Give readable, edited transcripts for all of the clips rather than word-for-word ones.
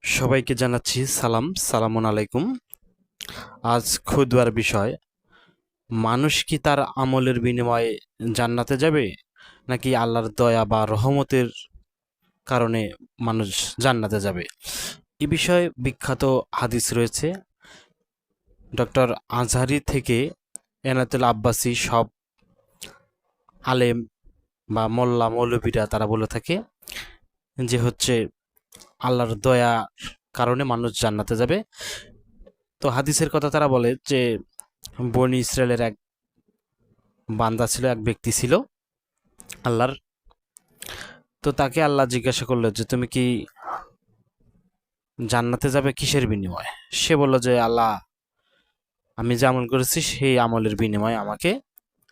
সবাইকে জানাচ্ছি সালামুন আলাইকুম। আজ খুদবার বিষয়, মানুষ কি তার আমলের বিনিময়ে জান্নাতে যাবে, নাকি আল্লাহর দয়া বা রহমতের কারণে মানুষ জান্নাতে যাবে? এ বিষয়ে বিখ্যাত হাদিস রয়েছে। ডক্টর আজহারি থেকে এনাতুল আব্বাসী সব আলেম বা মোল্লা মৌলবীরা তারা বলে থাকে যে আল্লাহর দয়া কারণে মানুষ জান্নাতে যাবে। তো হাদিসের কথা তারা বলে যে বনি ইসরায়েলের এক বান্দা ছিল, এক ব্যক্তি ছিল আল্লাহর। তো তাকে আল্লাহ জিজ্ঞাসা করলো যে তুমি কি জান্নাতে যাবে কিসের বিনিময়ে? সে বলল যে আল্লাহ, আমি যে আমল করেছি সেই আমলের বিনিময়ে আমাকে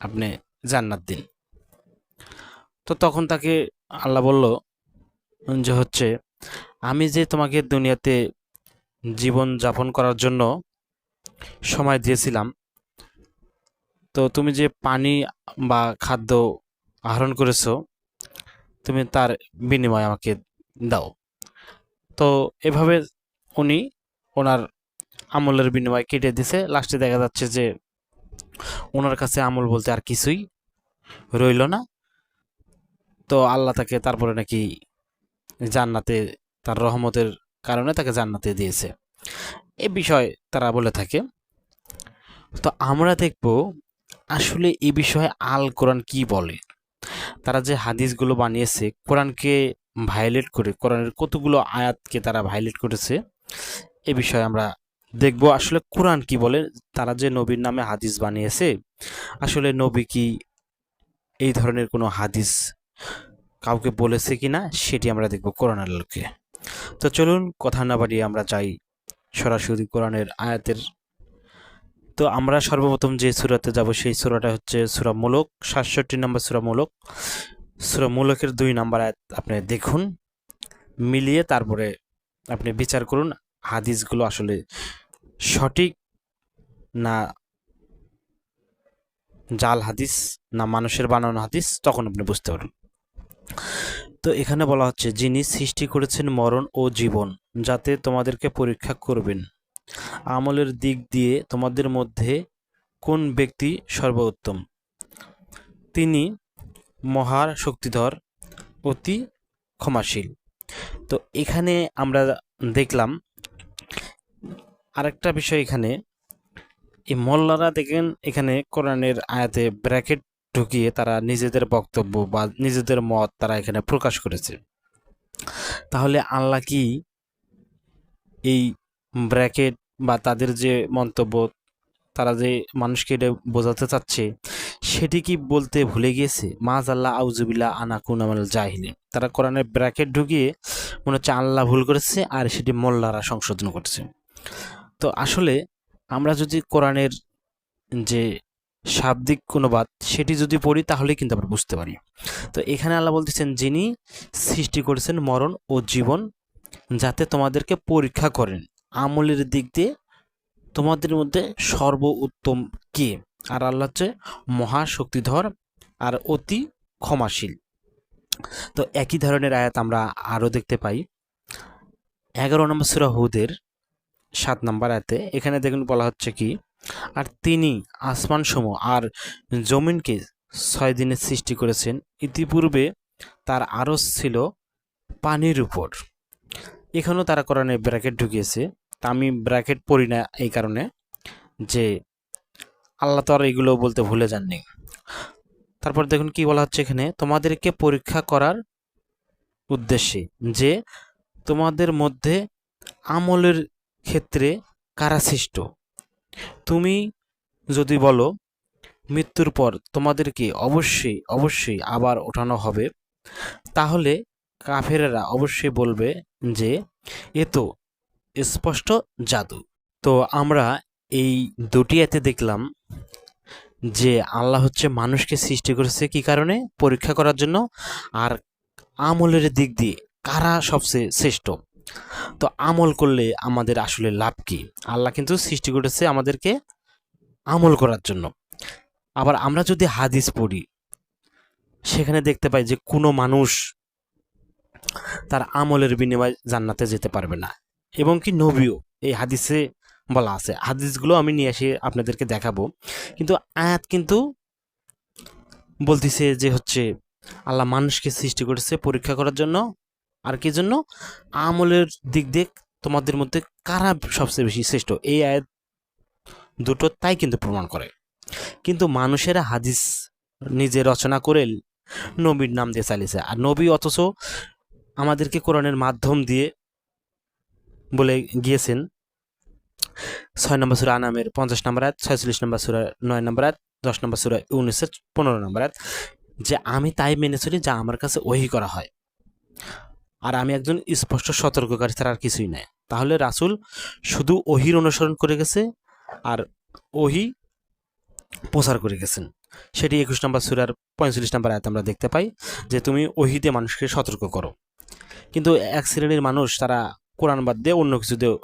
আপনি জান্নাত দিন। তো তখন তাকে আল্লাহ বলল যে আমি যে তোমাকে দুনিয়াতে জীবন যাপন করার জন্য সময় দিয়েছিলাম, তো তুমি যে পানি বা খাদ্য আহরণ করেছো, তুমি তার বিনিময়ে আমাকে দাও। তো এভাবে উনি ওনার আমলের বিনিময় কেটে দিছে। লাস্টে দেখা যাচ্ছে যে ওনার কাছে আমল বলতে আর কিছুই রইল না। তো আল্লাহ তাকে তারপরে নাকি জান্নাতে, তার রহমতের কারণে তাকে জান্নাতে দিয়েছে। এ বিষয় তারা বলে থাকে। তো আমরা দেখব আসলে এই বিষয়ে আল কোরআন কি বলে। তারা যে হাদিসগুলো বানিয়েছে কোরআনকে ভায়োলেট করে, কোরআনের কতগুলো আয়াতকে তারা ভায়োলেট করেছে, এ বিষয়ে আমরা দেখব আসলে কোরআন কি বলে। তারা যে নবীর নামে হাদিস বানিয়েছে, আসলে নবী কি এই ধরনের কোনো হাদিস কাউকে বলেছে কিনা সেটি আমরা দেখব কোরআনের আলোকে। তো চলুন কথা না বাড়িয়ে আমরা যাই সরাসরি কোরআনের আয়াতের। তো আমরা সর্বপ্রথম যে সূরাতে যাব সেই সূরাটা হচ্ছে সূরা মুলক, ৬৭ নম্বর সূরা মুলক। সূরা মুলকের ২ নম্বর আয়াত আপনি দেখুন, মিলিয়ে তারপরে আপনি বিচার করুন হাদিসগুলো আসলে সঠিক না জাল হাদিস, না মানুষের বানানো হাদিস, তখন আপনি বুঝতে পারুন। তো এখানে বলা হচ্ছে, যিনি সৃষ্টি করেছেন মরণ ও জীবন যাতে তোমাদেরকে পরীক্ষা করবেন, আমলের দিক দিয়ে তোমাদের মধ্যে কোন ব্যক্তি সর্বোত্তম, তিনি মহা শক্তিধর, অতি ক্ষমাশীল। তো এখানে আমরা দেখলাম আরেকটা বিষয়। এখানে এই মোল্লারা দেখেন এখানে কোরআনের আয়াতে ব্র্যাকেট ঢুকিয়ে তারা নিজেদের বক্তব্য বা নিজেদের মত তারা এখানে প্রকাশ করেছে। তাহলে আল্লাহ কি এই ব্র্যাকেট বা তাদের যে মন্তব্য, তারা যে মানুষকে এটা বোঝাতে চাচ্ছে, সেটি কি বলতে ভুলে গিয়েছে? মাজ আল্লাহ আউজুবিল্লাহ আনাকুন আমাল জাহিলিন। তারা কোরআনের ব্র্যাকেট ঢুকিয়ে মনে হচ্ছে আল্লাহ ভুল করেছে আর সেটি মোল্লারা সংশোধন করছে। তো আসলে আমরা যদি কোরআনের যে শাব্দিক অনুবাদ সেটি যদি পড়ি তাহলেই কিন্তু আমরা বুঝতে পারি। তো এখানে আল্লাহ বলতেছেন, যিনি সৃষ্টি করেছেন মরণ ও জীবন যাতে তোমাদেরকে পরীক্ষা করেন, আমলের দিক দিয়ে তোমাদের মধ্যে সর্বোত্তম কে। আর আল্লাহ হচ্ছে মহাশক্তিধর আর অতি ক্ষমাশীল। তো একই ধরনের আয়াত আমরা আরও দেখতে পাই 11 নম্বর সূরা হুদের 7 নম্বর আয়াতে। এখানে দেখুন বলা হচ্ছে কি, আর তিনি আসমানসমূহ আর জমিনকে 6 দিনে সৃষ্টি করেছেন, ইতিপূর্বে তার আরশ ছিল পানির উপর। এখানেও তারা কোরআনে ব্র্যাকেট ঢুকিয়েছে। তা আমি ব্র্যাকেট পড়ি না এই কারণে যে আল্লাহ তো আর এগুলো বলতে ভুলে যাননি। তারপর দেখুন কি বলা হচ্ছে এখানে, তোমাদেরকে পরীক্ষা করার উদ্দেশ্যে যে তোমাদের মধ্যে আমলের ক্ষেত্রে কারা শ্রেষ্ঠ। তুমি যদি বলো মৃত্যুর পর তোমাদেরকে অবশ্যই অবশ্যই আবার ওঠানো হবে, তাহলে কাফেরেরা অবশ্যই বলবে যে এ তো স্পষ্ট জাদু। তো আমরা এই দুটি আয়াতে দেখলাম যে আল্লাহ মানুষকে সৃষ্টি করেছে কি কারণে? পরীক্ষা করার জন্য। আর আমলের দিক দিয়ে কারা সবচেয়ে শ্রেষ্ঠ। তো আমল করলে আমাদের আসলে লাভ কি? আল্লাহ কিন্তু সৃষ্টি করেছে আমাদেরকে আমল করার জন্য। আবার আমরা যদি হাদিস পড়ি সেখানে দেখতে পাই যে কোনো মানুষ তার আমলের বিনিময়ে জান্নাতে যেতে পারবে না। এবং কি নবীও এই হাদিসে বলা আছে। হাদিসগুলো আমি নিয়ে এসে আপনাদেরকে দেখাবো, কিন্তু আয়াত কিন্তু বলতেছে যে হচ্ছে আল্লাহ মানুষকে সৃষ্টি করেছে পরীক্ষা করার জন্য, আর কি জন্য? আমলের দিক দিয়ে তোমাদের মধ্যে কারা সবচেয়ে বেশি শ্রেষ্ঠ, এই আয়াত দুটো তাই কিন্তু প্রমাণ করে। কিন্তু মানুষেরা হাদিস নিজে রচনা করে নবীর নাম দিয়ে চালিয়েছে, আর নবী অথচ আমাদেরকে কোরআনের মাধ্যম দিয়ে বলে গিয়েছেন 6 নম্বর সূরা আনামের 50 নম্বর আয়াত, 46 নম্বর সূরা 9 নম্বর আয়াত, 10 নম্বর সূরা ইউনূসের 15 নম্বর আয়াত, যে আমি তাই মেনে চলি যা আমার কাছে ওহী করা হয়, আর আমি একজন স্পষ্ট সতর্ককারী ছাড়া আর কিছুই নাই। তাহলে রাসূল শুধু ওহীর অনুসরণ করে গেছে আর ওহী প্রচার করে গেছেন। সেটি 21 নম্বর সূরার 45 নম্বর আয়াতে আমরা দেখতে পাই যে তুমি ওহীতে মানুষকে সতর্ক করো। কিন্তু এক শ্রেণীর মানুষ তারা কোরআন বাদ দিয়ে অন্য কিছু দিয়ে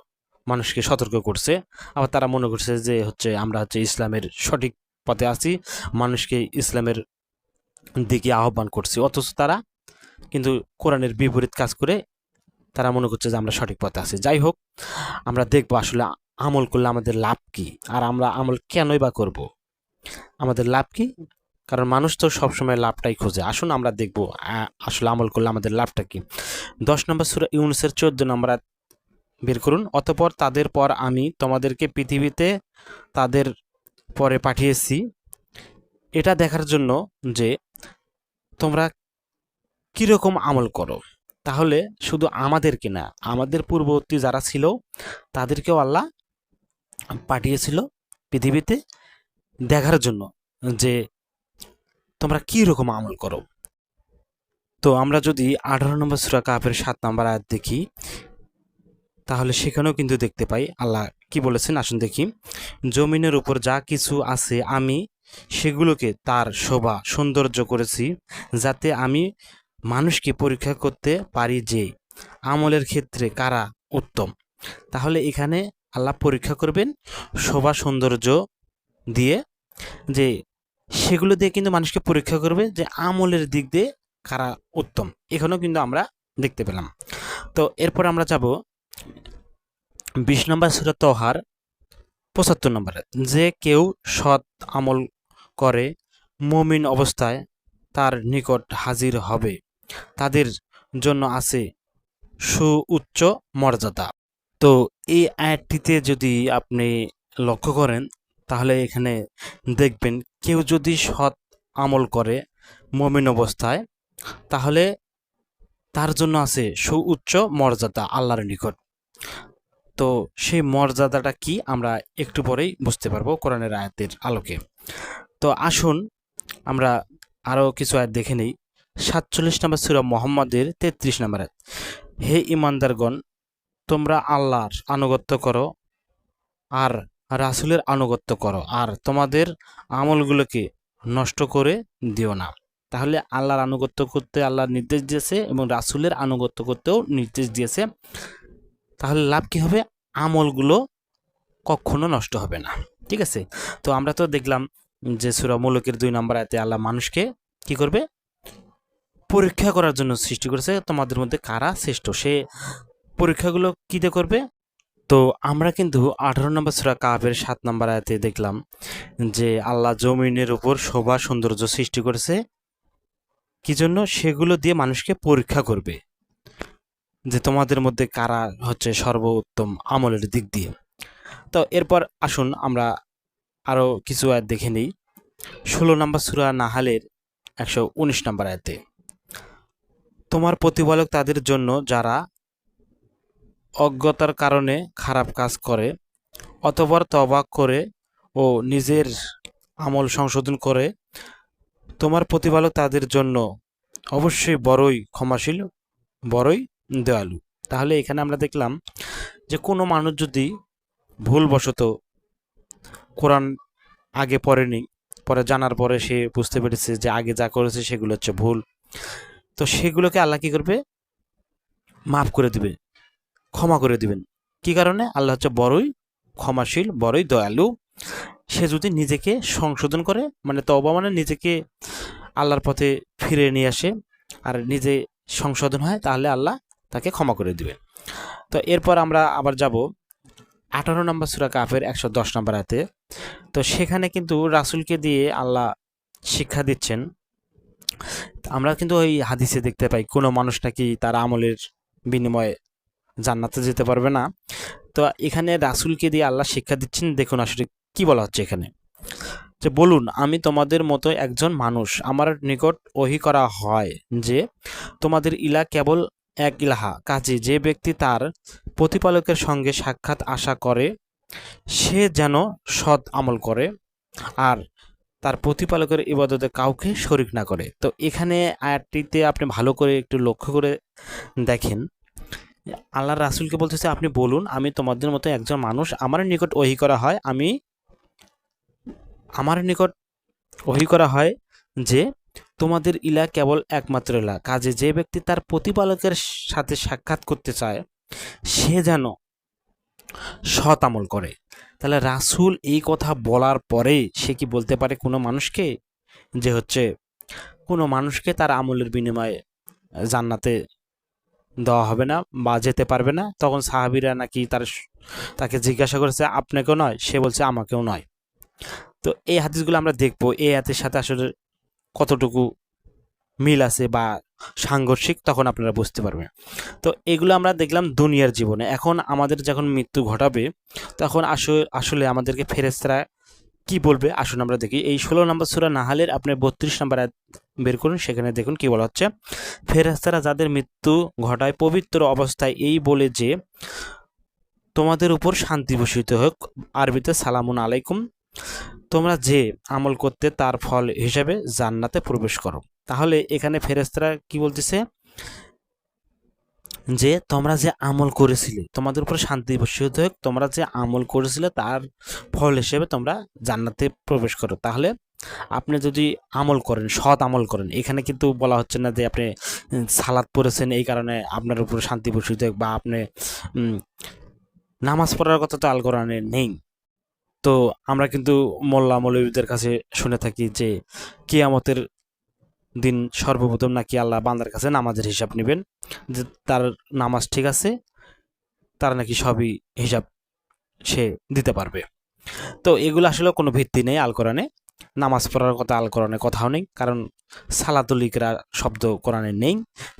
মানুষকে সতর্ক করছে, আবার তারা মনে করছে যে হচ্ছে আমরা হচ্ছে ইসলামের সঠিক পথে আছি, মানুষকে ইসলামের দিকে আহ্বান করছি, অথচ তারা কিন্তু কোরআনের বিপরীত কাজ করে তারা মনে করছে যে আমরা সঠিক পথে আছি। যাই হোক, আমরা দেখবো আসলে আমল করলে আমাদের লাভ কি, আর আমরা আমল কেনই বা করব, আমাদের লাভ কি। কারণ মানুষ তো সবসময় লাভটাই খোঁজে। আসুন আমরা দেখবো আসলে আমল করলে আমাদের লাভটা কি। 10 নম্বর সূরা ইউনূসের 14 নম্বর আয়াত বের করুন। অতঃপর তাদের পর আমি তোমাদেরকে পৃথিবীতে তাদের পরে পাঠিয়েছি এটা দেখার জন্য যে তোমরা কিরকম আমল করো। তাহলে শুধু আমাদেরকে না, আমাদের পূর্ববর্তী যারা ছিল তাদেরকেও আল্লাহ পাঠিয়েছিল পৃথিবীতে দেখার জন্য যে তোমরা কি রকম আমল করো। তো আমরা যদি 18 নম্বর সূরা কাহফের 7 নম্বর আয়াত দেখি, তাহলে সেখানেও কিন্তু দেখতে পাই আল্লাহ কি বলেছেন। আসুন দেখি, জমিনের উপর যা কিছু আছে আমি সেগুলোকে তার শোভা সৌন্দর্য করেছি, যাতে আমি মানুষকে পরীক্ষা করতে পারি যে আমলের ক্ষেত্রে কারা উত্তম। তাহলে এখানে আল্লাহ পরীক্ষা করবেন শোভা সৌন্দর্য দিয়ে, যে সেগুলো দিয়ে কিন্তু মানুষকে পরীক্ষা করবে যে আমলের দিক দিয়ে কারা উত্তম। এখানেও কিন্তু আমরা দেখতে পেলাম। তো এরপর আমরা যাব 20 নম্বর সূরা তহার 75 নম্বরে, যে কেউ সৎ আমল করে মুমিন অবস্থায় তার নিকট হাজির হবে, তাদের জন্য আছে সুউচ্চ মর্যাদা। তো এই আয়াতটিতে যদি আপনি লক্ষ্য করেন, তাহলে এখানে দেখবেন কেউ যদি সৎ আমল করে মুমিন অবস্থায়, তাহলে তার জন্য আছে সুউচ্চ মর্যাদা আল্লাহর নিকট। তো সেই মর্যাদাটা কি আমরা একটু পরেই বুঝতে পারবো কোরআনের আয়াতের আলোকে। তো আসুন আমরা আরও কিছু আয়াত দেখে নিই। 47 নম্বর সূরা মুহাম্মদের 33 নম্বর আয়াত, হে ইমানদারগণ, তোমরা আল্লাহর আনুগত্য করো আর রাসূলের আনুগত্য করো, আর তোমাদের আমলগুলোকে নষ্ট করে দিও না। তাহলে আল্লাহর আনুগত্য করতে আল্লাহর নির্দেশ দিয়েছে এবং রাসূলের আনুগত্য করতেও নির্দেশ দিয়েছে। তাহলে লাভ কি হবে? আমলগুলো কখনো নষ্ট হবে না। ঠিক আছে, তো আমরা তো দেখলাম যে সূরা মুলুকের 2 নম্বর আয়াতে আল্লাহ মানুষকে কি করবে? পরীক্ষা করার জন্য সৃষ্টি করেছে, তোমাদের মধ্যে কারা শ্রেষ্ঠ, সে পরীক্ষাগুলো কী দিয়ে করবে। তো আমরা কিন্তু 18 নম্বর সূরা কাহফের 7 নম্বর আয়াতে দেখলাম যে আল্লাহ জমিনের উপর শোভা সৌন্দর্য সৃষ্টি করেছে কি জন্য? সেগুলো দিয়ে মানুষকে পরীক্ষা করবে যে তোমাদের মধ্যে কারা হচ্ছে সর্বোত্তম আমলের দিক দিয়ে। তো এরপর আসুন আমরা আরও কিছু আয়াত দেখে নিই। 16 নম্বর সূরা নাহালের 119 নম্বর আয়াতে, তোমার প্রতিপালক তাদের জন্য যারা অজ্ঞতার কারণে খারাপ কাজ করে অতঃপর তওবা করে ও নিজের আমল সংশোধন করে, তোমার প্রতিপালক তাদের জন্য অবশ্যই বড়ই ক্ষমাশীল, বড়ই দয়ালু। তাহলে এখানে আমরা দেখলাম যে কোনো মানুষ যদি ভুলবশত কোরআন আগে পড়েনি, পরে জানার পরে সে বুঝতে পেরেছে যে আগে যা করেছে সেগুলো হচ্ছে ভুল, তো সেগুলোকে আল্লাহ কী করবে? মাফ করে দিবে, ক্ষমা করে দিবেন। কি কারণে? আল্লাহ হচ্ছে বড়ই ক্ষমাশীল, বড়ই দয়ালু। সে যদি নিজেকে সংশোধন করে, মানে তওবা মানে নিজেকে আল্লাহর পথে ফিরে নিয়ে আসে আর নিজে সংশোধন হয়, তাহলে আল্লাহ তাকে ক্ষমা করে দিবে। তো এরপর আমরা আবার যাব 18 নম্বর সূরা কাফের 110 নম্বর আয়াতে। তো সেখানে কিন্তু রাসূলকে দিয়ে আল্লাহ শিক্ষা দিচ্ছেন। আমরা কিন্তু ওই হাদিসে দেখতে পাই কোনো মানুষ নাকি তার আমলের বিনিময়ে জান্নাতে যেতে পারবে না। তো এখানে রাসূলকে দিয়ে আল্লাহ শিক্ষা দিচ্ছেন। দেখুন আসলে কি বলা হচ্ছে এখানে, যে বলুন আমি তোমাদের মতো একজন মানুষ, আমার নিকট ওহী করা হয় যে তোমাদের ইলাহ কেবল এক ইলাহা, কাজে যে ব্যক্তি তার প্রতিপালকের সঙ্গে সাক্ষাৎ আশা করে সে যেন সৎ আমল করে আর তার প্রতিপালকের ইবাদতে কাউকে শরিক না করে। তো এখানে আয়াতটিতে আপনি ভালো করে একটু লক্ষ্য করে দেখেন, আল্লাহ রাসূলকে বলতেছে আপনি বলুন আমি তোমাদের মতো একজন মানুষ, আমার নিকট ওহী করা হয় যে তোমাদের ইলাহ কেবল একমাত্র ইলাহ, কাজে যে ব্যক্তি তার প্রতিপালকের সাথে সাক্ষাৎ করতে চায় সে যেন সৎ আমল করে। তাহলে রাসূল এই কথা বলার পরে সে কি বলতে পারে কোনো মানুষকে যে কোনো মানুষকে তার আমলের বিনিময়ে জান্নাতে দেওয়া হবে না বা যেতে পারবে না? তখন সাহাবীরা নাকি তাকে জিজ্ঞাসা করেছে আপনাকেও নয়, সে বলছে আমাকেও নয়। তো এই হাদিসগুলো আমরা দেখবো এই হাতের সাথে আসলে কতটুকু মিল আছে বা সাংঘর্ষিক, তখন আপনারা বুঝতে পারবেন। তো এগুলো আমরা দেখলাম দুনিয়ার জীবনে। এখন আমাদের যখন মৃত্যু ঘটাবে তখন আসলে আমাদেরকে ফেরেশতারা কি বলবে, আসুন আমরা দেখি। এই 16 নম্বর সূরা নাহালের আপনি 32 নম্বর আয়াত বের করুন, সেখানে দেখুন কি বলা হচ্ছে। ফেরেশতারা যাদের মৃত্যু ঘটায় পবিত্র অবস্থায় এই বলে যে তোমাদের উপর শান্তি বর্ষিত হোক, আরবিতে সালামুন আলাইকুম, তোমরা যে আমল করতে তার ফল হিসেবে জান্নাতে প্রবেশ করো। তাহলে এখানে ফেরেশতারা কি বলতেছে, যে তোমরা যে আমল করেছিলে তোমাদের উপর শান্তি বর্ষিত হোক, তোমরা যে আমল করেছিলে তার ফল হিসেবে তোমরা জান্নাতে প্রবেশ করো। তাহলে আপনি যদি আমল করেন, সৎ আমল করেন, এখানে কিন্তু বলা হচ্ছে না যে আপনি সালাত পড়েছেন এই কারণে আপনার উপর শান্তি বর্ষিত হোক, বা আপনি নামাজ পড়ার কথা তো আল কোরআনে নেই। তো আমরা কিন্তু মোল্লা মৌলবীদের কাছে শুনে থাকি যে কিয়ামতের দিন সর্বপ্রথম নাকি আল্লাহ বান্দার কাছে নামাজের হিসাব নেবেন, যে তার নামাজ ঠিক আছে, তার নাকি সবই হিসাব সে দিতে পারবে। তো এগুলো আসলে কোনো ভিত্তি নেই আল কোরআনে। নামাজ পড়ার কথা আল কোরআনে কথাও নেই, কারণ সালাতুলিকরা শব্দ কোরআনে নেই।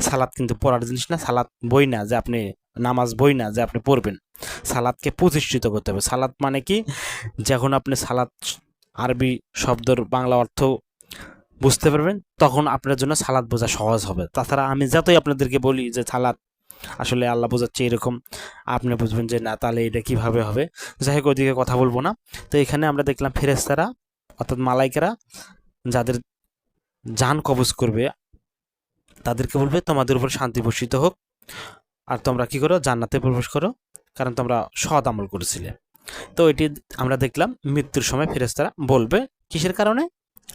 সালাত কিন্তু পড়ার জিনিস না, সালাত বই না যে আপনি নামাজ বই না যে আপনি পড়বেন। সালাতকে প্রতিষ্ঠিত করতে হবে। সালাত মানে কি, যখন আপনি সালাত আরবি শব্দর বাংলা অর্থ বুঝতে পারবেন তখন আপনার জন্য সালাত বোঝা সহজ হবে। তাছাড়া আমি যতই আপনাদেরকে বলি যে সালাত আসলে আল্লাহ বোঝাচ্ছে এরকম, আপনি বুঝবেন যে না তাহলে এটা কিভাবে হবে। যাই হোক ওইদিকে কথা বলবো না। তো এখানে আমরা দেখলাম ফেরেশতারা অর্থাৎ মালাইকারা যাদের জান কবজ করবে তাদেরকে বলবে তোমাদের উপর শান্তি বর্ষিত হোক আর তোমরা কি করো, জান্নাতে প্রবেশ করো, কারণ তোমরা সৎ আমল করেছিলে। তো এটি আমরা দেখলাম মৃত্যুর সময় ফেরেশতারা বলবে কিসের কারণে,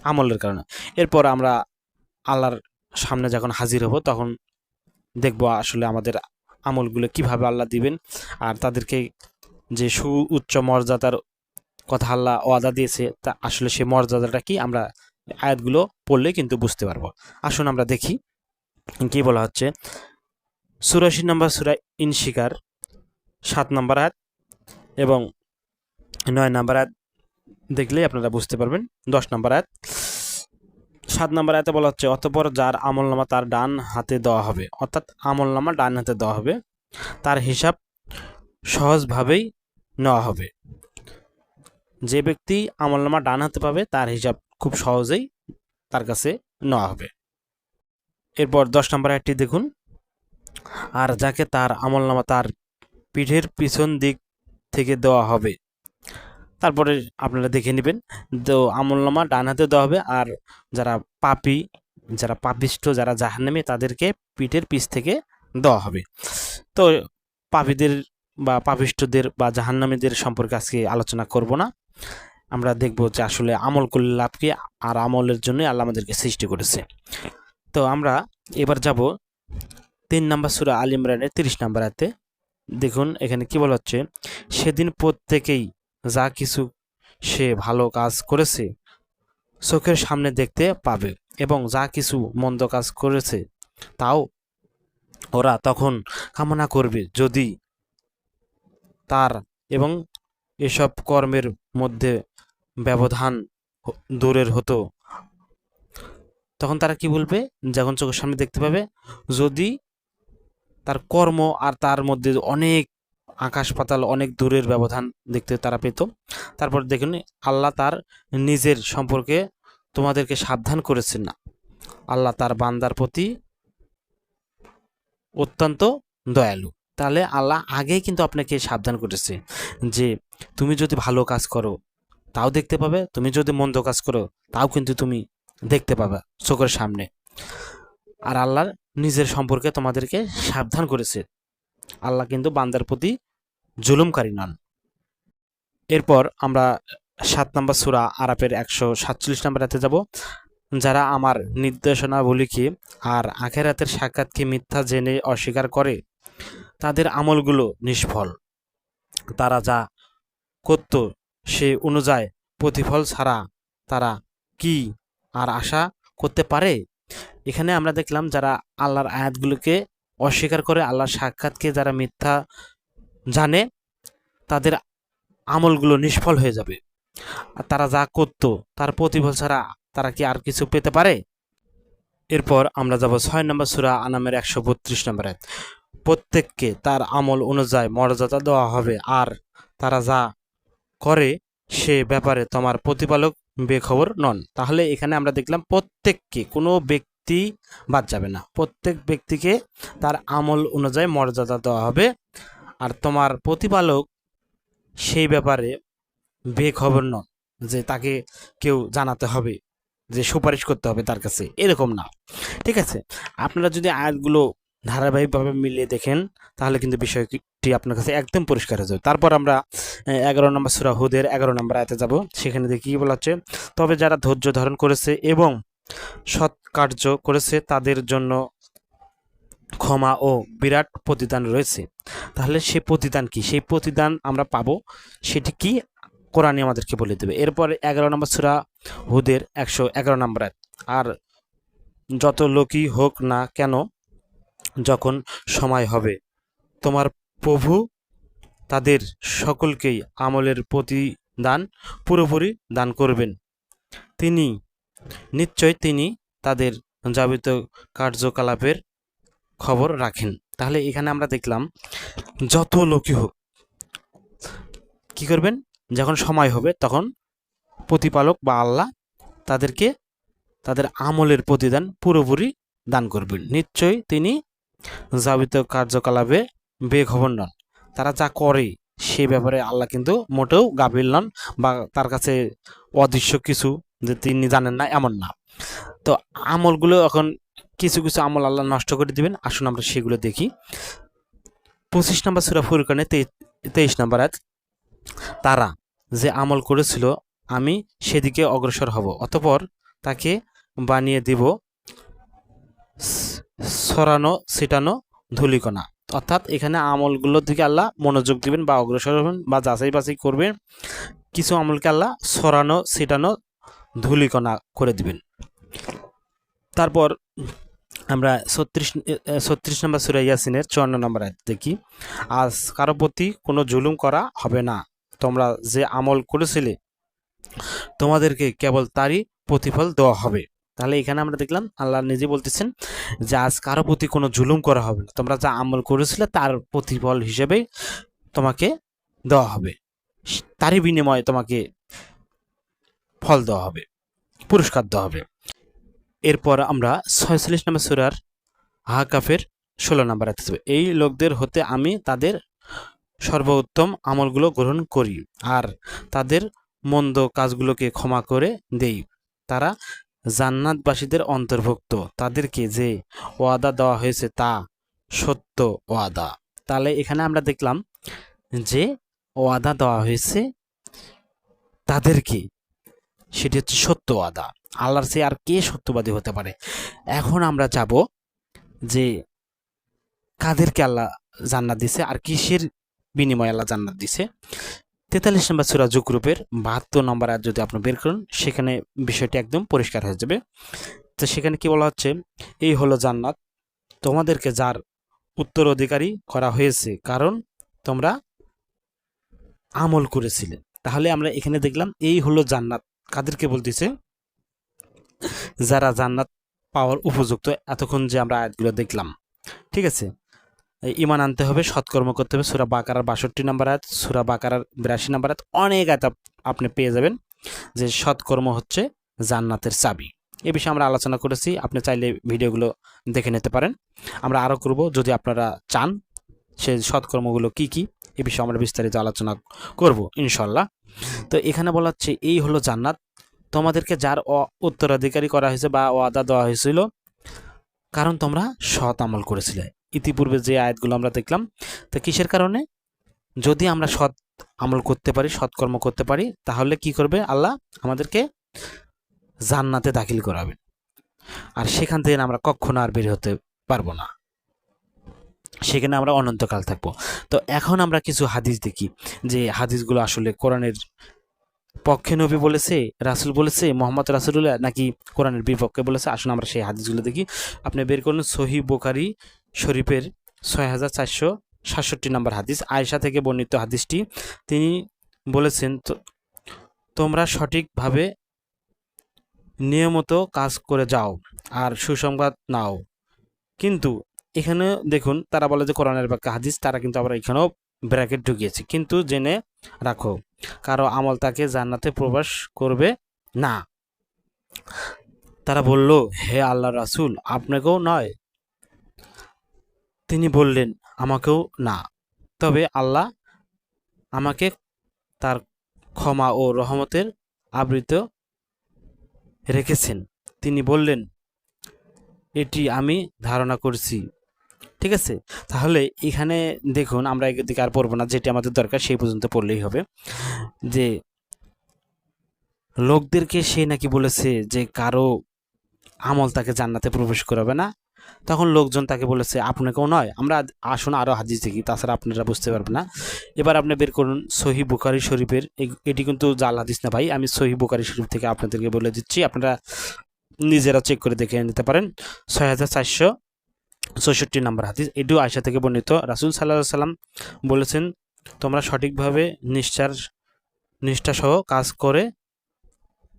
আমলের কারণে। এরপর আমরা আল্লাহর সামনে যখন হাজির হব তখন দেখব আসলে আমাদের আমলগুলো কিভাবে আল্লাহ দিবেন, আর তাদেরকে যে উচ্চ মর্যাদার কথা আল্লাহ ওয়াদা দিয়েছে তা আসলে সে মর্যাদাটা কি আমরা আয়াতগুলো পড়লে কিন্তু বুঝতে পারবো। আসুন আমরা দেখি কি বলা হচ্ছে। 84 নম্বর সূরা ইনশিকার 7 নম্বর আয়াত এবং 9 নম্বর আয়াত দেখলেই আপনারা বুঝতে পারবেন। 10 নম্বর আয়াত 7 নম্বর আয়াতে বলা হচ্ছে অতঃপর যার আমলনামা তার ডান হাতে দেওয়া হবে, অর্থাৎ আমলনামা ডান হাতে দেওয়া হবে, তার হিসাব সহজভাবেই নেওয়া হবে। যে ব্যক্তি আমলনামা ডান হাতে পাবে তার হিসাব খুব সহজেই তার কাছে নেওয়া হবে। এরপর 10 নম্বর আয়াতটি দেখুন, আর যাকে তার আমলনামা তার পিঠের পিছন দিক থেকে দেওয়া হবে। তারপরে আপনারা দেখে নেবেন। তো আমলনামা ডান হাতে দেওয়া হবে, আর যারা পাপী, যারা পাপিষ্ঠ, যারা জাহান্নামী তাদেরকে পিঠের পিছ থেকে দেওয়া হবে। তো পাপীদের বা পাপিষ্ঠদের বা জাহান্নামীদের সম্পর্কে আজকে আলোচনা করব না। আমরা দেখব যে আসলে আমল করলে লাভ কি, আর আমলের জন্যই আল্লাহ আমাদেরকে সৃষ্টি করেছে। তো আমরা এবার যাব 3 নম্বর সূরা আল ইমরানের 30 নম্বর আয়াতে। দেখুন এখানে কি বলা হচ্ছে, সেদিন প্রত্যেকেই যা কিছু সে ভালো কাজ করেছে চোখের সামনে দেখতে পাবে, এবং যা কিছু মন্দ কাজ করেছে তাও ওরা তখন কামনা করবে যদি তার এবং এসব কর্মের মধ্যে ব্যবধান দূরের হতো, তখন তারা কি বলবে? যখন চোখের সামনে দেখতে পাবে, যদি তার কর্ম আর তার মধ্যে অনেক আকাশ পাতাল অনেক দূরের ব্যবধান দেখতে তারা পেত। তারপর দেখুন, আল্লাহ তার নিজের সম্পর্কে তোমাদেরকে সাবধান করেছেন না, আল্লাহ তার বান্দার প্রতি অত্যন্ত দয়ালু। তাহলে আল্লাহ আগেই কিন্তু আপনাকে সাবধান করেছে যে তুমি যদি ভালো কাজ করো তাও দেখতে পাবে, তুমি যদি মন্দ কাজ করো তাও কিন্তু তুমি দেখতে পাবে চোখের সামনে। আর আল্লাহর নিজের সম্পর্কে তোমাদেরকে সাবধান করেছে। আল্লাহ কিন্তু বান্দার প্রতি জুলুমকারী নন। এরপর আমরা 7 নম্বর সূরা আরাফের 147 নম্বর আয়াতে যাব। যারা আমার নির্দেশনাবলীকে আর আখেরাতের সাক্ষাৎকে মিথ্যা জেনে অস্বীকার করে তাদের আমলগুলো নিষ্ফল। তারা যা করত সে অনুযায়ী প্রতিফল ছাড়া তারা কি আর আশা করতে পারে? এখানে আমরা দেখলাম যারা আল্লাহর আয়াতগুলোকে অস্বীকার করে, আল্লাহর সাক্ষাৎকে যারা মিথ্যা জানে, তাদের আমলগুলো নিষ্ফল হয়ে যাবে। আর তারা যা করত তার প্রতিফল ছাড়া তারা কি আর কিছু পেতে পারে? এরপর আমরা যাব 6 নম্বর সূরা আনামের 132 নম্বর আয়াত। প্রত্যেককে তার আমল অনুযায়ী মর্যাদা দেওয়া হবে, আর তারা যা করে সে ব্যাপারে তোমার প্রতিপালক বেখবর নন। তাহলে এখানে আমরা দেখলাম প্রত্যেককে, কোনো ব্যক্তি বাদ যাবে না, প্রত্যেক ব্যক্তিকে তার আমল অনুযায়ী মর্যাদা দেওয়া হবে, আর তোমার প্রতিপালক সেই ব্যাপারে বেখবর নন, যে তাকে কেউ জানাতে হবে, যে সুপারিশ করতে হবে তার কাছে, এরকম না। ঠিক আছে, আপনারা যদি আয়াতগুলো ধারাবাহিকভাবে মিলিয়ে দেখেন তাহলে কিন্তু বিষয়টি আপনার কাছে একদম পরিষ্কার হয়ে যাবে। তারপর আমরা 11 নম্বর সূরা হুদের 11 নম্বর আয়াতে যাব। সেখানে দেখি কি বলা হচ্ছে, তবে যারা ধৈর্য ধারণ করেছে এবং সৎ কার্য করেছে তাদের জন্য ক্ষমা ও বিরাট প্রতিদান রয়েছে। তাহলে সে প্রতিদান কি? সেই প্রতিদান আমরা পাবো, সেটি কি? কোরআনই আমাদেরকে বলে দেবে। এরপর 11 নম্বর সূরা হুদের 111 নম্বর আয়াত। আর যত লোকই হোক না কেন, যখন সময় হবে তোমার প্রভু তাদের সকলকেই আমলের প্রতিদান পুরোপুরি দান করবেন। তিনি নিশ্চয় তিনি তাদের যাবতীয় কার্যকলাপের খবর রাখেন। তাহলে এখানে আমরা দেখলাম যত লোকই হোক কি করবেন? যখন সময় হবে তখন প্রতিপালক বা আল্লাহ তাদেরকে তাদের আমলের প্রতিদান পুরোপুরি দান করবেন। নিশ্চয়ই তিনি যাবতীয় কার্যকলাপে বেখবর নন। তারা যা করে সে ব্যাপারে আল্লাহ কিন্তু মোটেও গাফিল নন, বা তার কাছে অদৃশ্য কিছু যে তিনি জানেন না, এমন না। তো আমলগুলো এখন কিছু কিছু আমল আল্লাহ নষ্ট করে দিবেন। আসুন আমরা সেগুলো দেখি। 25 নম্বর সূরা ফুরকানে 23 নম্বর আয়াত। তারা যে আমল করেছিল আমি সেদিকে অগ্রসর হব, অতঃপর তাকে বানিয়ে দিব ছড়ানো ছিটানো ধূলিকণা। অর্থাৎ এখানে আমলগুলোর দিকে আল্লাহ মনোযোগ দিবেন বা অগ্রসর হবেন বা যাচাই বাছাই করবেন। কিছু আমলকে আল্লাহ ছড়ানো ছিটানো ধূলিকণা করে দিবেন। তারপর আমরা 36 নম্বর সূরা ইয়াসিনের 54 নম্বর আয়াত দেখি। আজ কারো প্রতি কোনো জুলুম করা হবে না, তোমরা যে আমল করেছিলে তোমাদেরকে কেবল তারই প্রতিফল দেওয়া হবে। তাহলে এখানে আমরা দেখলাম আল্লাহ নিজে বলতেছেন যে আজ কারো প্রতি কোনো জুলুম করা হবে না, তোমরা যা আমল করেছিলে তার প্রতিফল হিসেবে তোমাকে দেওয়া হবে, তারই বিনিময়ে তোমাকে ফল দেওয়া হবে, পুরস্কার দেওয়া হবে। এরপর আমরা 46 নম্বর সূরার আহকাফের 16 নম্বর আয়াত। এই লোকদের হতে আমি তাদের সর্বোত্তম আমলগুলো গ্রহণ করি আর তাদের মন্দ কাজগুলোকে ক্ষমা করে দেই। তারা জান্নাতবাসীদের অন্তর্ভুক্ত, তাদেরকে যে ওয়াদা দেওয়া হয়েছে তা সত্য ওয়াদা। তাহলে এখানে আমরা দেখলাম যে ওয়াদা দেওয়া হয়েছে তাদেরকে, সেটি হচ্ছে সত্য ওয়াদা। আল্লাহর চেয়ে আর কে সত্যবাদী হতে পারে? এখন আমরা যাব যে কাদেরকে আল্লাহ জান্নাত দিছে আর কিসের বিনিময়ে আল্লাহ জান্নাত দিছে। 43 নম্বর সূরা যুকরুপের 72 নম্বর আয়াত যদি আপনি বের করেন সেখানে বিষয়টি একদম পরিষ্কার হয়ে যাবে। তো সেখানে কি বলা হচ্ছে, এই হলো জান্নাত তোমাদেরকে যার উত্তরাধিকারী করা হয়েছে, কারণ তোমরা আমল করেছিলে। তাহলে আমরা এখানে দেখলাম এই হলো জান্নাত। কাদেরকে বলতেছে? যারা জান্নাত পাওয়ার উপযুক্ত। এতক্ষণ যে আমরা আয়াতগুলো দেখলাম, ঠিক আছে। ঈমান আনতে হবে, সৎকর্ম করতে হবে। সূরা বাকারার ৬২ নম্বর আয়াত, সূরা বাকারার ৮২ নম্বর আয়াত, অনেক আয়াত আপনি পেয়ে যাবেন যে সৎকর্ম হচ্ছে জান্নাতের চাবি। এ বিষয়ে আমরা আলোচনা করেছি, আপনি চাইলে ভিডিওগুলো দেখে নিতে পারেন। আমরা আরও করব যদি আপনারা চান, সেই সৎকর্মগুলো কি কি, এ বিষয়ে আমরা বিস্তারিত আলোচনা করব ইনশাল্লাহ। তো এখানে বলা হচ্ছে এই হলো জান্নাত, তোমাদেরকে যার উত্তরাধিকারী করা হয়েছে বা ওয়াদা দেওয়া হয়েছিল, কারণ তোমরা সৎ আমল করেছিলে। ইতিপূর্বে যে আয়াতগুলো আমরা দেখলাম, তো কিসের কারণে? যদি আমরা সৎ আমল করতে পারি, সৎকর্ম করতে পারি, তাহলে কি করবে? আল্লাহ আমাদেরকে জান্নাতে দাখিল করাবেন, আর সেখান থেকে আমরা কখনো আর বের হতে পারবো না, সেখানে আমরা অনন্তকাল থাকবো। তো এখন আমরা কিছু হাদিস দেখি, যে হাদিসগুলো আসলে কোরআনের পক্ষে নবী বলেছে, রাসূল বলেছে, মোহাম্মদ রাসূলুল্লাহ, নাকি কোরআনের বিপক্ষে বলেছে। আসুন আমরা সেই হাদিসগুলো দেখি। আপনি বের করুন সহিহ বুখারী শরীফের 6467 নম্বর হাদিস, আয়েশা থেকে বর্ণিত হাদিসটি। তিনি বলেছেন, তোমরা সঠিকভাবে নিয়মিত কাজ করে যাও আর সুসংবাদ নাও। কিন্তু এখানে দেখুন, তারা বলে যে কোরআনের ব্যাখ্যা হাদিস, তারা কিন্তু আবার এখানেও ব্র্যাকেট ঢুকিয়েছে, কিন্তু জেনে রাখো কারো আমল তাকে জান্নাতে প্রবেশ করবে না। তারা বলল, হে আল্লাহ রাসূল, আপনাকেও নয়? তিনি বললেন, আমাকেও না, তবে আল্লাহ আমাকে তার ক্ষমা ও রহমতের আবৃত রেখেছেন। তিনি বললেন, এটি আমি ধারণা করছি। ঠিক আছে, তাহলে এখানে দেখুন, আমরা এদিকে আর পড়বো না, যেটি আমাদের দরকার সেই পর্যন্ত পড়লেই হবে। যে লোকদেরকে সে নাকি বলেছে যে কারো আমল তাকে জান্নাতে প্রবেশ করাবে না, তখন লোকজন তাকে বলেছে, আপনাকেও নয়? আমরা আসুন আরও হাদিস দেখি, তাছাড়া আপনারা বুঝতে পারবেন না। এবার আপনি বের করুন সহিহ বুখারী শরীফের, এটি কিন্তু জাল হাদিস না ভাই, আমি সহিহ বুখারী শরীফ থেকে আপনাদেরকে বলে দিচ্ছি, আপনারা নিজেরা চেক করে দেখে নিতে পারেন। 6466 নম্বর হাদিস, এটিও আয়েশা থেকে বর্ণিত। রাসূল সাল্লাল্লাহু আলাইহি সাল্লাম বলেছেন, তোমরা সঠিকভাবে নিষ্ঠাসহ কাজ করে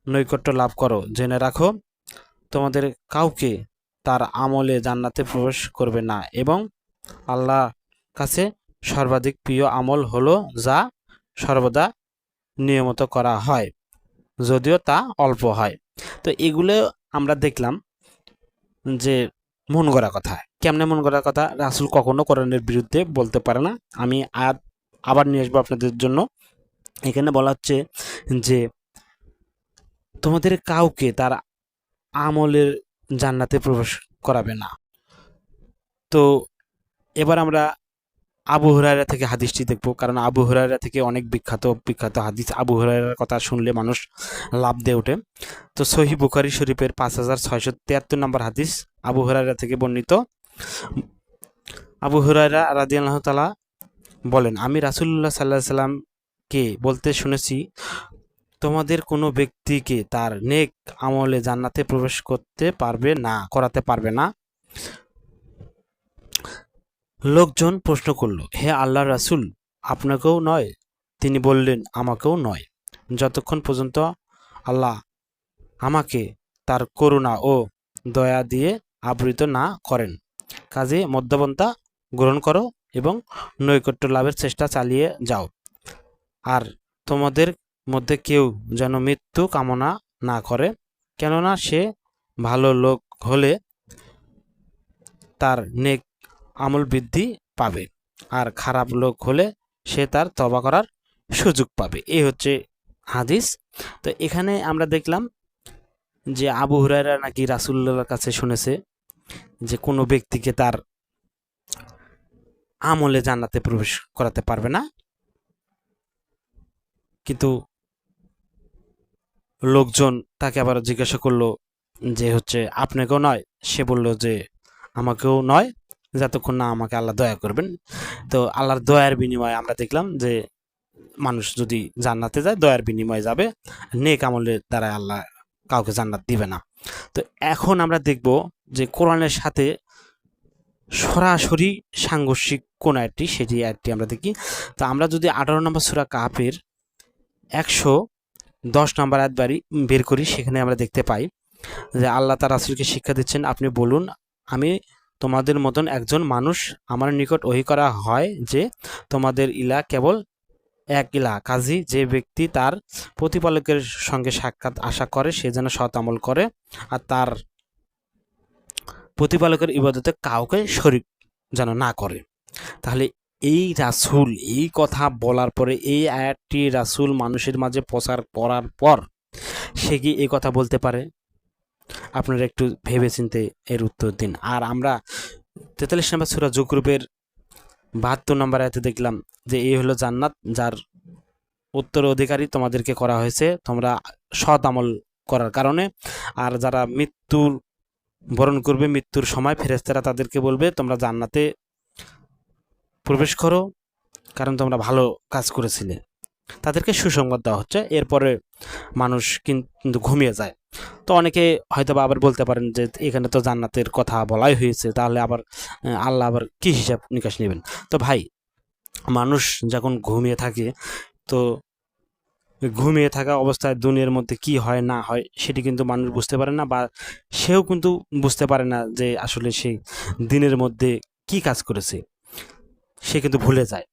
নৈকট্য লাভ করো। জেনে রাখো, তোমাদের কাউকে তার আমলে জান্নাতে প্রবেশ করবে না, এবং আল্লাহর কাছে সর্বাধিক প্রিয় আমল হলো যা সর্বদা নিয়মিত করা হয়, যদিও তা অল্প হয়। তো এগুলো আমরা দেখলাম যে মন গড়া কথা। কেমনে মন গড়া কথা? রাসূল কখনো কোরআনের বিরুদ্ধে বলতে পারে না। আমি আয়াত আবার নিয়ে আসবো আপনাদের জন্য। এখানে বলা হচ্ছে যে তোমাদের কাউকে তার আমলের জান্নাতে প্রবেশ করাবে না। তো এবার আমরা আবু হুরায়রা থেকে হাদিসটি দেখব, কারণ আবু হুরায়রা থেকে অনেক বিখ্যাত বিখ্যাত হাদিস। আবু হুরায়রার কথা শুনলে মানুষ লাভ দিয়ে ওঠে। তো সহিহ বুখারী শরীফের 5673 নম্বর হাদিস, আবু হুরায়রা থেকে বর্ণিত। আবু হুরায়রা রাদিয়াল্লাহু তাআলা বলেন, আমি রাসূলুল্লাহ সাল্লাল্লাহু আলাইহি সাল্লামকে বলতে শুনেছি, তোমাদের কোনো ব্যক্তিকে তার নেক আমলে জান্নাতে প্রবেশ করাতে পারবে না। লোকজন প্রশ্ন করল, হে আল্লাহর রাসূল, আপনাকেও নয়? তিনি বললেন, আমাকেও নয়, যতক্ষণ পর্যন্ত আল্লাহ আমাকে তার করুণা ও দয়া দিয়ে আবৃত না করেন। কাজে মধ্যপন্থা গ্রহণ করো এবং নৈকট্য লাভের চেষ্টা চালিয়ে যাও, আর তোমাদের মধ্যে কেউ যেন মৃত্যু কামনা না করে, কেননা সে ভালো লোক হলে তার নেক আমল বৃদ্ধি পাবে, আর খারাপ লোক হলে সে তার তওবা করার সুযোগ পাবে। এই হচ্ছে হাদিস। তো এখানে আমরা দেখলাম যে আবু হুরায়রা নাকি রাসূলুল্লাহর কাছে শুনেছে যে কোনো ব্যক্তিকে তার আমলে জান্নাতে প্রবেশ করাতে পারবে না, কিন্তু লোকজন তাকে আবার জিজ্ঞাসা করলো যে হচ্ছে আপনাকেও নয়? সে বলল যে আমাকেও নয়, যতক্ষণ না আমাকে আল্লাহ দয়া করবেন। তো আল্লাহর দয়ার বিনিময়ে আমরা দেখলাম যে মানুষ যদি জান্নাতে যায়, দয়ার বিনিময়ে যাবে, নেক আমলের দ্বারা আল্লাহ কাউকে জান্নাত দিবে না। তো এখন আমরা দেখব যে কোরআনের সাথে সরাসরি সাংঘর্ষিক কোন আয়াতটি, সেটি আয়াতটি আমরা দেখি। তো আমরা যদি 18 নম্বর সূরা কাহফের 110 নম্বর আয়াত বের করি, সেখানে আমরা দেখতে পাই যে আল্লাহ তার রাসূলকে শিক্ষা দিচ্ছেন, আপনি বলুন, আমি তোমাদের মতন একজন মানুষ, আমার নিকট ওহী করা হয় যে তোমাদের ইলাহ কেবল এক ইলাহ, কাজী যে ব্যক্তি তার প্রতিপালকের সঙ্গে সাক্ষাৎ আশা করে সে যেন সৎ আমল করে আর তার প্রতিপালকের ইবাদতে কাউকে শরীক যেন না করে। তাহলে এই রাসূল এই কথা বলার পরে, এই আয়াতটি রাসূল মানুষের মাঝে প্রচার করার পর সে কি এই কথা বলতে পারে? আপনারা একটু ভেবেচিন্তে এর উত্তর দিন। আর আমরা 43 নম্বর সূরা যুকরুফের 72 নম্বর আয়াতে দেখলাম যে এই হলো জান্নাত যার উত্তরাধিকারী তোমাদেরকে করা হয়েছে তোমরা সৎ আমল করার কারণে। আর যারা মৃত্যুর বরণ করবে, মৃত্যুর সময় ফেরেশতারা তাদেরকে বলবে তোমরা জান্নাতে প্রবেশ করো কারণ তোমরা ভালো কাজ করেছিলে, তাদেরকে সুসংবাদ দেওয়া হচ্ছে। এরপরে মানুষ কিন্তু ঘুমিয়ে যায়। তো অনেকে হয়তো আবার বলতে পারেন যে এখানে তো জান্নাতের কথা বলাই হয়েছে, তাহলে আবার আল্লাহ আবার কি হিসাব নিকাশ নেবেন? তো ভাই, মানুষ যখন ঘুমিয়ে থাকে, তো ঘুমিয়ে থাকা অবস্থায় দুনিয়ার মধ্যে কি হয় না হয় সেটি কিন্তু মানুষ বুঝতে পারে না, বা সেও কিন্তু বুঝতে পারে না যে আসলে সে দিনের মধ্যে কি কাজ করেছে, সে কিন্তু ভুলে যায়।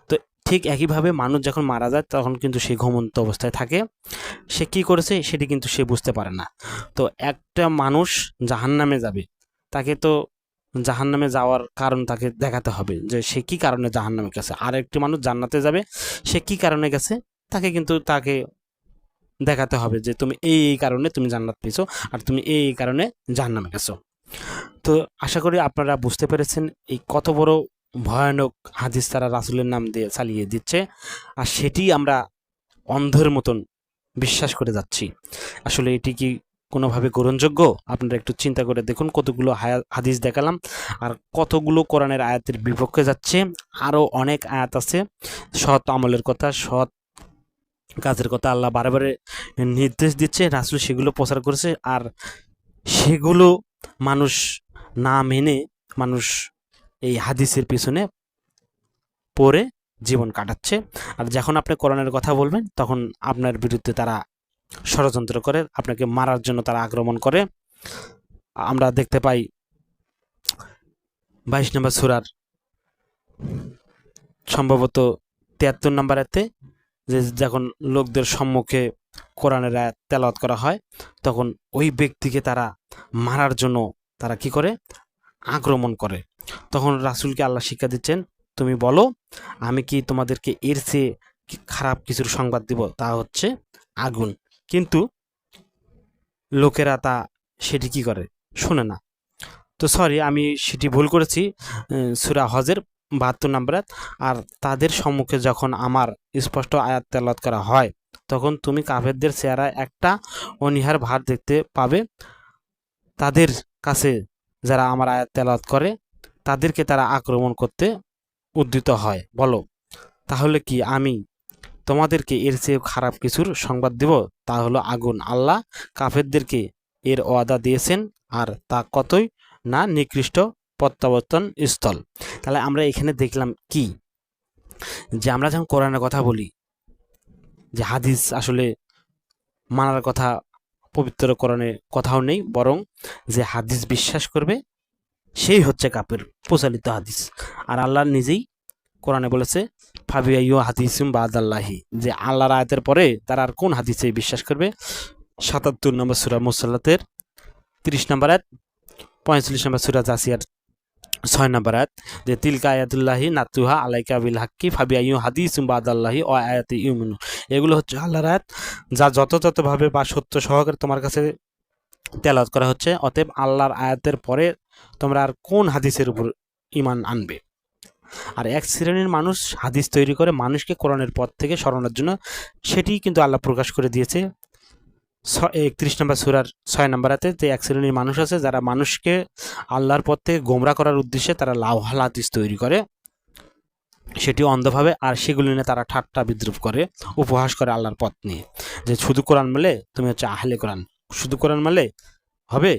তো ঠিক একইভাবে মানুষ যখন মারা যায় তখন কিন্তু সে ঘুমন্ত অবস্থায় থাকে, সে কি করেছে সেটি কিন্তু সে বুঝতে পারে না। তো একটা মানুষ জাহান্নামে যাবে, তাকে তো জাহান্নামে যাওয়ার কারণ তাকে দেখাতে হবে যে সে কি কারণে জাহান্নামে গেছে। আর একটি মানুষ জান্নাতে যাবে, সে কি কারণে গেছে তাকে দেখাতে হবে যে তুমি এই কারণে তুমি জান্নাত পেয়েছো আর তুমি এই কারণে জাহান্নামে গেছো। তো আশা করি আপনারা বুঝতে পেরেছেন এই কত বড় ভয়ানক হাদিস তারা রাসূলের নাম দিয়ে চালিয়ে দিচ্ছে, আর সেটি আমরা অন্ধের মতন বিশ্বাস করে যাচ্ছি। আসলে এটি কি কোনোভাবে গ্রহণযোগ্য? আপনারা একটু চিন্তা করে দেখুন, কতগুলো হাদিস দেখালাম আর কতগুলো কোরআনের আয়াতের বিপক্ষে যাচ্ছে। আরও অনেক আয়াত আছে সৎ আমলের কথা, সৎ কাজের কথা আল্লাহ বারে বারে নির্দেশ দিচ্ছে, রাসূল সেগুলো প্রচার করেছে, আর সেগুলো মানুষ না মেনে মানুষ এই হাদিসের পিছনে পড়ে জীবন কাটাচ্ছে। আর যখন আপনি কোরআনের কথা বলবেন তখন আপনার বিরুদ্ধে তারা ষড়যন্ত্র করে, আপনাকে মারার জন্য তারা আক্রমণ করে। আমরা দেখতে পাই 22 নম্বর সূরার সম্ভবত 73 নম্বর আয়াতে যে যখন লোকদের সম্মুখে কোরআনের আয়াত তেলাওয়াত করা হয় তখন ওই ব্যক্তিকে তারা মারার জন্য তারা কি করে, আক্রমণ করে। তখন রাসূলকে আল্লাহ শিক্ষা দিচ্ছেন, তুমি বলো আমি কি তোমাদেরকে এর চেয়ে খারাপ কিছুর সংবাদ দিব, তা হচ্ছে আগুন। কিন্তু লোকেরা সেটি কি করে, শোনে না। তো সরি, আমি সেটি ভুল করেছি, সূরা হজের 72 নম্বর আয়াত। আর তাদের সম্মুখে যখন আমার স্পষ্ট আয়াত তেলাওয়াত করা হয় তখন তুমি কাফেরদের চেহারায় একটা অনীহার ভার দেখতে পাবে। তাদের কাছে যারা আমার আয়াত তেলাওয়াত করে তাদেরকে তারা আক্রমণ করতে উদ্যত হয়। বলো তাহলে কি আমি তোমাদেরকে এর চেয়ে খারাপ কিছুর সংবাদ দিব, তা হলো আগুন। আল্লাহ কাফেরদেরকে এর ওয়াদা দিয়েছেন আর তা কতই না নিকৃষ্ট প্রত্যাবর্তন স্থল। তাহলে আমরা এখানে দেখলাম কি, যে আমরা যখন কোরআনের কথা বলি যে হাদিস আসলে মানার কথা পবিত্র কোরআনে কোথাও নেই, বরং যে হাদিস বিশ্বাস করবে সেই হচ্ছে কাফের, প্রচলিত হাদিস। আর আল্লাহ নিজেই কোরআনে বলেছে ফাবিআইয়ু হাদিসুম বাদাল্লাহি, যে আল্লাহর আয়াতের পরে তারা আর কোন হাদিসে বিশ্বাস করবে। 77 নম্বর সূরা মুসাল্লাতের 30 নম্বর আয়াত, 45 নম্বর সূরা জাসিয়ার 6 নম্বর আয়াত, যে তিলকা আয়াতুল্লাহি নাতুহা আলাইকা বিল হাক্কি ফাবিআইয়ু হাদিসুম বাদাল্লাহি ও আয়াতি ইউমিনু। এগুলো হচ্ছে আল্লাহর আয়াত যা যথাযথভাবে বা সত্য সহকারে তোমার কাছে তেলাওয়াত করা হচ্ছে। অতএব আল্লাহর আয়াতের পরে তোমরা আর কোন হাদিসের উপর ঈমান আনবে? আর এক শ্রেণীর মানুষ হাদিস তৈরি করে মানুষকে কোরআনের পথ থেকে সরানোর জন্য, সেটি কিন্তু আল্লাহ প্রকাশ করে দিয়েছে 31 নম্বর সূরার 6 নম্বর আয়াতে, যে এক শ্রেণীর মানুষ আছে যারা মানুষকে আল্লাহর পথ থেকে গোমরা করার উদ্দেশ্যে তারা লাওহাল হাদিস তৈরি করে, সেটি অন্ধভাবে, আর সেগুলি নিয়ে তারা ঠাট্টা বিদ্রুপ করে, উপহাস করে আল্লাহর পথ নিয়ে, যে শুধু কোরআন মানলে তুমি হচ্ছে আহলে কোরআন, শুধু কোরআন মানলে হবে,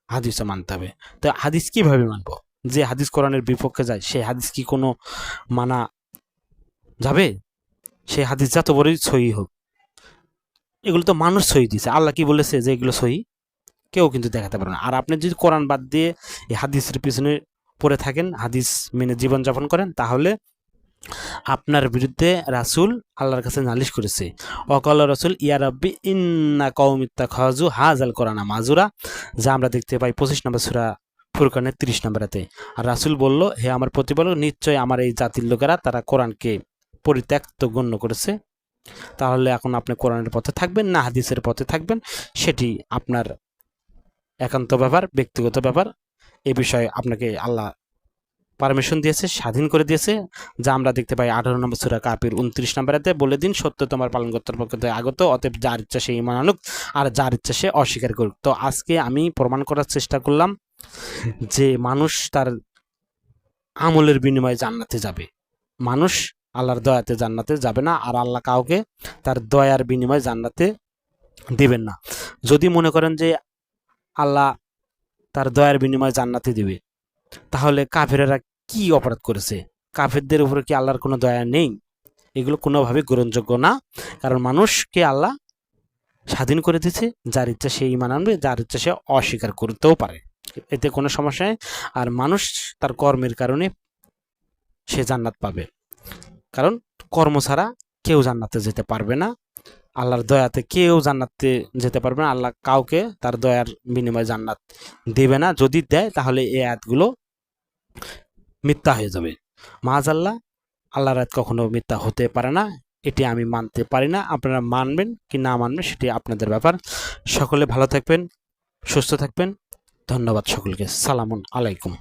হাদিসও মানতে হবে। তো হাদিস কিভাবে মানবো? যে হাদিস কোরআনের বিপক্ষে যায় সেই হাদিস কি কোনো মানা যাবে? সেই হাদিস যত বড়ই সহি হোক, এগুলো তো মানুষ সহি দিয়েছে। আল্লাহ কি বলেছে যে এগুলো সহি? কেউ কিন্তু দেখাতে পারবে না। আর আপনি যদি কোরআন বাদ দিয়ে এই হাদিসের পিছনে পড়ে থাকেন, হাদিস মেনে জীবনযাপন করেন, তাহলে আপনার বিরুদ্ধে রাসূল আল্লাহর কাছে নালিশ করেছে। অকাল রাসূল ইয়া রাব্বি ইন্না কওমি ইত্তাখাযু হাযাল কোরআনা মাজুরা, যা আমরা দেখতে পাই 25 নম্বর সূরা ফুরকানের 30 নম্বরেতে। আর রাসূল বলল, হে আমার প্রতিপালক, নিশ্চয় আমার এই জাতির লোকেরা তারা কোরআনকে পরিত্যক্ত গণ্য করেছে। তাহলে এখন আপনি কোরআনের পথে থাকবেন না হাদিসের পথে থাকবেন, সেটি আপনার একান্ত ব্যাপার, ব্যক্তিগত ব্যাপার। এ বিষয়ে আপনাকে আল্লাহ পারমিশন দিয়েছে, স্বাধীন করে দিয়েছে, যা আমরা দেখতে পাই 18 নম্বর সূরা কাফির 29 নম্বরেতে। বলে দিন, সত্য তোমার পালনকর্তার পক্ষ থেকে আগত, অতএব যার ইচ্ছা সে ঈমান আনুক আর যার ইচ্ছা সে অস্বীকার করুক। তো আজকে আমি প্রমাণ করার চেষ্টা করলাম যে মানুষ তার আমলের বিনিময়ে জান্নাতে যাবে। মানুষ আল্লাহর দয়াতে জান্নাতে যাবে না, আর আল্লাহ কাউকে তার দয়ার বিনিময়ে জান্নাতে দিবেন না। যদি মনে করেন যে আল্লাহ তার দয়ার বিনিময়ে জান্নাতে দিবে, তাহলে কাফেরেরা কি অপরাধ করেছে? কাফেরদের উপরে কি আল্লাহর কোনো দয়া নেই? এগুলো কোনোভাবে গ্রহণযোগ্য না। কারণ মানুষকে আল্লাহ স্বাধীন করে দিয়েছে, যার ইচ্ছা সে ঈমান আনবে, যার ইচ্ছা সে অস্বীকার করতেও পারে, এতে কোনো সমস্যা নেই। আর মানুষ তার কর্মের কারণে সে জান্নাত পাবে, কারণ কর্ম ছাড়া কেউ জান্নাতে যেতে পারবে না। আল্লাহর দয়াতে কেউ জান্নাতে যেতে পারবে না। আল্লাহ কাউকে তার দয়ার বিনিময়ে জান্নাত দেবে না। যদি দেয় তাহলে এই আয়াতগুলো মিথ্যা হয়ে যাবে। মাআযাল্লাহ, আল্লাহর আয়াত কখনো মিথ্যা হতে পারে না, এটি আমি মানতে পারি না। আপনারা মানবেন কি না মানবেন সেটি আপনাদের ব্যাপার। সকলে ভালো থাকবেন, সুস্থ থাকবেন। ধন্যবাদ সকলকে। সালামুন আলাইকুম।